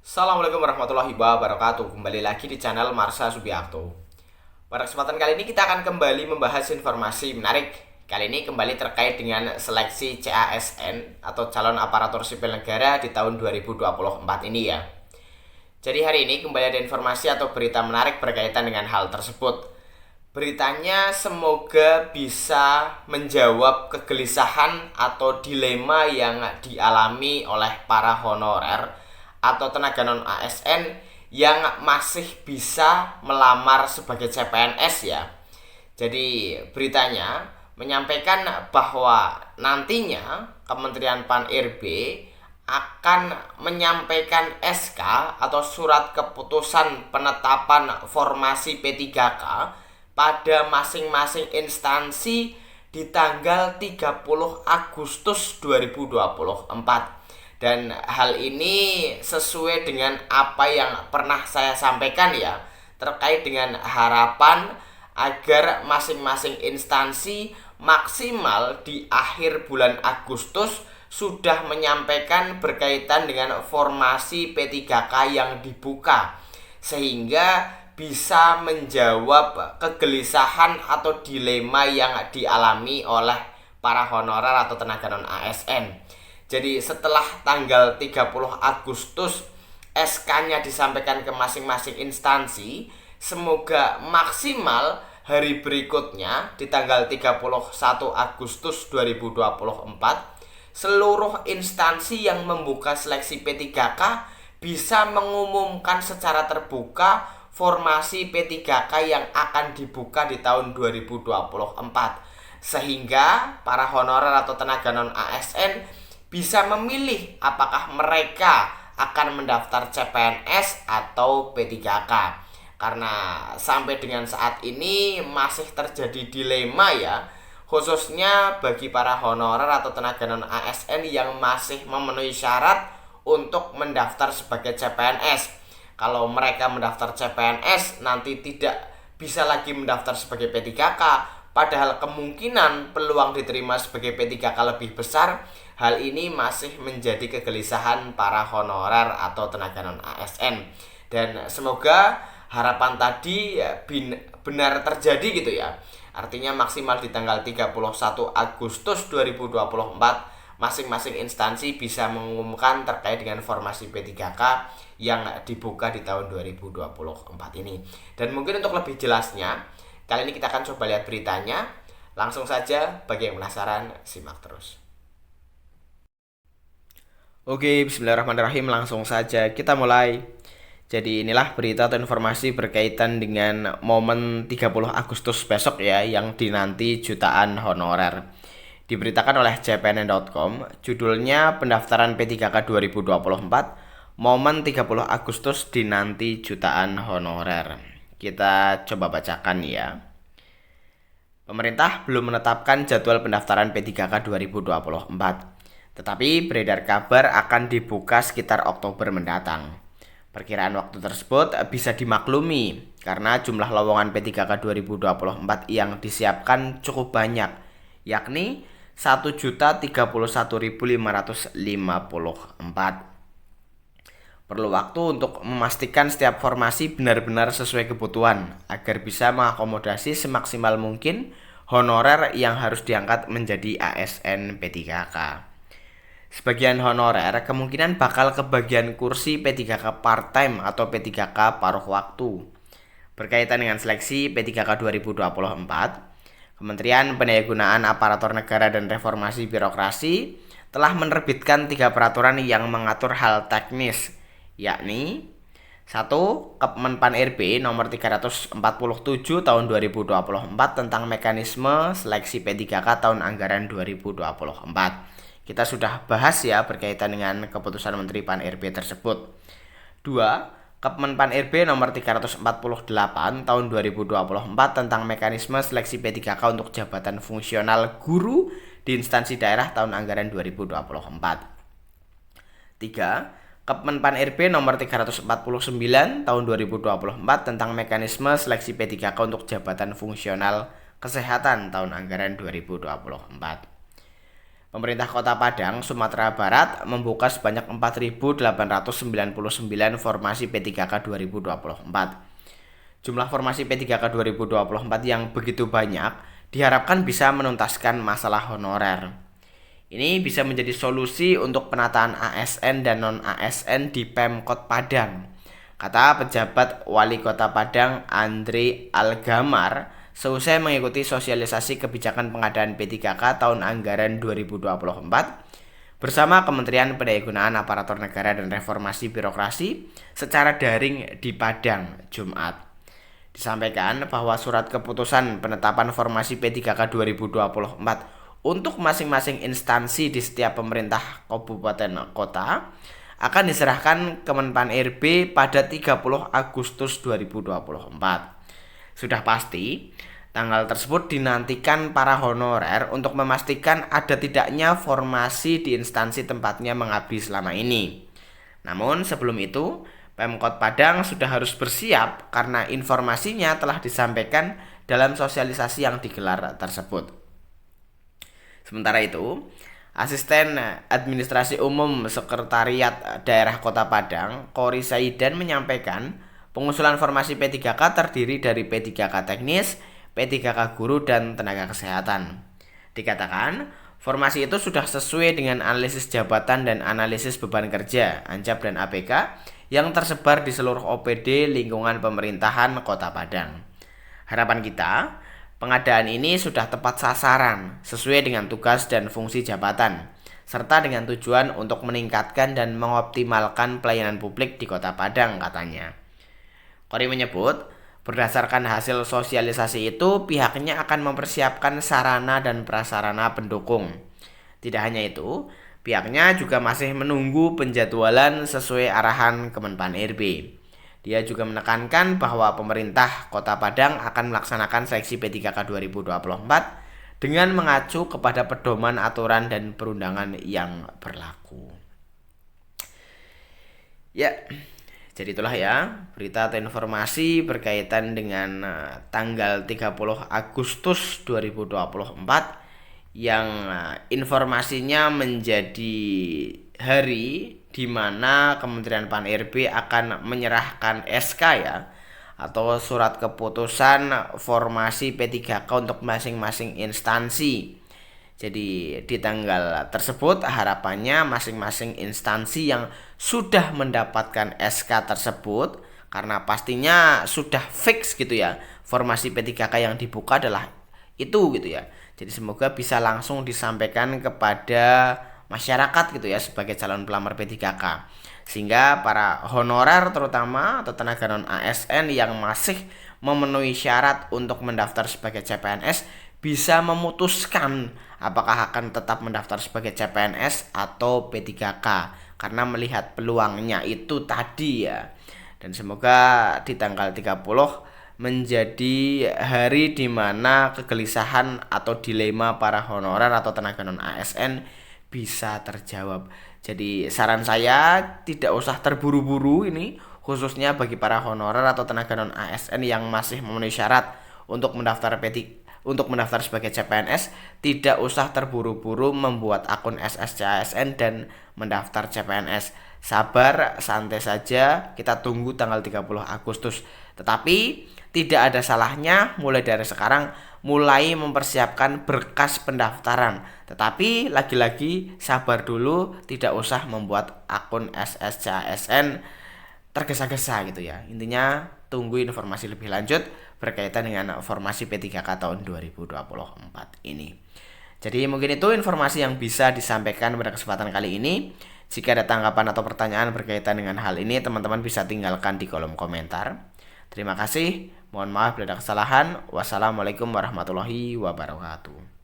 Assalamualaikum warahmatullahi wabarakatuh. Kembali lagi di channel Marsha Subiakto. Pada kesempatan kali ini kita akan kembali membahas informasi menarik. Kali ini kembali terkait dengan seleksi CASN atau calon aparatur sipil negara di tahun 2024 ini ya. Jadi hari ini kembali ada informasi atau berita menarik berkaitan dengan hal tersebut. Beritanya semoga bisa menjawab kegelisahan atau dilema yang dialami oleh para honorer atau tenaga non ASN yang masih bisa melamar sebagai CPNS ya. Jadi beritanya menyampaikan bahwa nantinya Kementerian Pan-RB akan menyampaikan SK atau surat keputusan penetapan formasi P3K pada masing-masing instansi di tanggal 30 Agustus 2024. Dan hal ini sesuai dengan apa yang pernah saya sampaikan ya, terkait dengan harapan agar masing-masing instansi maksimal di akhir bulan Agustus sudah menyampaikan berkaitan dengan formasi P3K yang dibuka, sehingga bisa menjawab kegelisahan atau dilema yang dialami oleh para honorer atau tenaga non ASN. Jadi setelah tanggal 30 Agustus SK-nya disampaikan ke masing-masing instansi, semoga maksimal hari berikutnya di tanggal 31 Agustus 2024 seluruh instansi yang membuka seleksi P3K bisa mengumumkan secara terbuka formasi P3K yang akan dibuka di tahun 2024, sehingga para honorer atau tenaga non ASN bisa memilih apakah mereka akan mendaftar CPNS atau P3K. Karena sampai dengan saat ini masih terjadi dilema ya, khususnya bagi para honorer atau tenaga non ASN yang masih memenuhi syarat untuk mendaftar sebagai CPNS. Kalau mereka mendaftar CPNS nanti tidak bisa lagi mendaftar sebagai P3K, padahal kemungkinan peluang diterima sebagai P3K lebih besar. Hal ini masih menjadi kegelisahan para honorer atau tenaga non ASN. Dan semoga harapan tadi benar terjadi gitu ya. Artinya maksimal di tanggal 31 Agustus 2024 masing-masing instansi bisa mengumumkan terkait dengan formasi P3K yang dibuka di tahun 2024 ini. Dan mungkin untuk lebih jelasnya, kali ini kita akan coba lihat beritanya. Langsung saja, bagi yang penasaran, simak terus. Oke, bismillahirrahmanirrahim, langsung saja kita mulai. Jadi inilah berita atau informasi berkaitan dengan momen 30 Agustus besok ya, yang dinanti jutaan honorer. Diberitakan oleh cpn.com, judulnya pendaftaran P3K 2024, momen 30 Agustus dinanti jutaan honorer. Kita coba bacakan ya. Pemerintah belum menetapkan jadwal pendaftaran P3K 2024, tetapi beredar kabar akan dibuka sekitar Oktober mendatang. Perkiraan waktu tersebut bisa dimaklumi karena jumlah lowongan P3K 2024 yang disiapkan cukup banyak, yakni 1.031.554. Perlu waktu untuk memastikan setiap formasi benar-benar sesuai kebutuhan agar bisa mengakomodasi semaksimal mungkin honorer yang harus diangkat menjadi ASN P3K. Sebagian honorer kemungkinan bakal kebagian kursi P3K part-time atau P3K paruh waktu. Berkaitan dengan seleksi P3K 2024, Kementerian Pendayagunaan Aparatur Negara dan Reformasi Birokrasi telah menerbitkan 3 peraturan yang mengatur hal teknis, yakni 1. Kepmen Pan-RB nomor 347 tahun 2024 tentang mekanisme seleksi P3K tahun anggaran 2024. Kita sudah bahas ya berkaitan dengan keputusan Menteri Pan-RB tersebut. 2. Kepmen Pan-RB nomor 348 tahun 2024 tentang mekanisme seleksi P3K untuk jabatan fungsional guru di instansi daerah tahun anggaran 2024. 3. Kepmen Pan-RB nomor 349 tahun 2024 tentang mekanisme seleksi P3K untuk jabatan fungsional kesehatan tahun anggaran 2024. Pemerintah Kota Padang, Sumatera Barat membuka sebanyak 4.899 formasi P3K 2024. Jumlah formasi P3K 2024 yang begitu banyak diharapkan bisa menuntaskan masalah honorer. Ini bisa menjadi solusi untuk penataan ASN dan non-ASN di Pemkot Padang, kata pejabat Wali Kota Padang Andre Algamar seusai mengikuti sosialisasi kebijakan pengadaan P3K tahun anggaran 2024 bersama Kementerian Pendayagunaan Aparatur Negara dan Reformasi Birokrasi secara daring di Padang, Jumat. Disampaikan bahwa surat keputusan penetapan formasi P3K 2024 untuk masing-masing instansi di setiap pemerintah kabupaten kota akan diserahkan Kemenpan RB pada 30 Agustus 2024. Sudah pasti, tanggal tersebut dinantikan para honorer untuk memastikan ada tidaknya formasi di instansi tempatnya mengabdi selama ini. Namun sebelum itu, Pemkot Padang sudah harus bersiap karena informasinya telah disampaikan dalam sosialisasi yang digelar tersebut. Sementara itu, Asisten Administrasi Umum Sekretariat Daerah Kota Padang, Kori Saidan menyampaikan pengusulan formasi P3K terdiri dari P3K teknis, P3K guru, dan tenaga kesehatan. Dikatakan, formasi itu sudah sesuai dengan analisis jabatan dan analisis beban kerja, ANJAP dan APK yang tersebar di seluruh OPD lingkungan pemerintahan Kota Padang. Harapan kita, pengadaan ini sudah tepat sasaran, sesuai dengan tugas dan fungsi jabatan, serta dengan tujuan untuk meningkatkan dan mengoptimalkan pelayanan publik di Kota Padang, katanya. Kori menyebut, berdasarkan hasil sosialisasi itu, pihaknya akan mempersiapkan sarana dan prasarana pendukung. Tidak hanya itu, pihaknya juga masih menunggu penjadwalan sesuai arahan Kemenpan RB. Dia juga menekankan bahwa pemerintah Kota Padang akan melaksanakan seleksi P3K 2024 dengan mengacu kepada pedoman aturan dan perundangan yang berlaku. Ya, jadi itulah ya berita atau informasi berkaitan dengan tanggal 30 Agustus 2024 yang informasinya menjadi hari di mana Kementerian Pan RB akan menyerahkan SK ya atau surat keputusan formasi P3K untuk masing-masing instansi. Jadi di tanggal tersebut harapannya masing-masing instansi yang sudah mendapatkan SK tersebut, karena pastinya sudah fix gitu ya, formasi P3K yang dibuka adalah itu gitu ya. Jadi semoga bisa langsung disampaikan kepada masyarakat gitu ya sebagai calon pelamar P3K. Sehingga para honorer terutama atau tenaga non ASN yang masih memenuhi syarat untuk mendaftar sebagai CPNS bisa memutuskan apakah akan tetap mendaftar sebagai CPNS atau P3K karena melihat peluangnya itu tadi ya. Dan semoga di tanggal 30 menjadi hari di mana kegelisahan atau dilema para honorer atau tenaga non ASN bisa terjawab. Jadi saran saya tidak usah terburu-buru ini, khususnya bagi para honorer atau tenaga non ASN yang masih memenuhi syarat untuk mendaftar sebagai CPNS, tidak usah terburu-buru membuat akun SSCASN dan mendaftar CPNS. Sabar, santai saja, kita tunggu tanggal 30 Agustus. Tetapi tidak ada salahnya mulai dari sekarang mulai mempersiapkan berkas pendaftaran. Tetapi lagi-lagi sabar dulu, tidak usah membuat akun SSCASN tergesa-gesa gitu ya. Intinya tunggu informasi lebih lanjut berkaitan dengan formasi P3K tahun 2024 ini. Jadi mungkin itu informasi yang bisa disampaikan pada kesempatan kali ini. Jika ada tanggapan atau pertanyaan berkaitan dengan hal ini, teman-teman bisa tinggalkan di kolom komentar. Terima kasih. Mohon maaf bila ada kesalahan. Wassalamualaikum warahmatullahi wabarakatuh.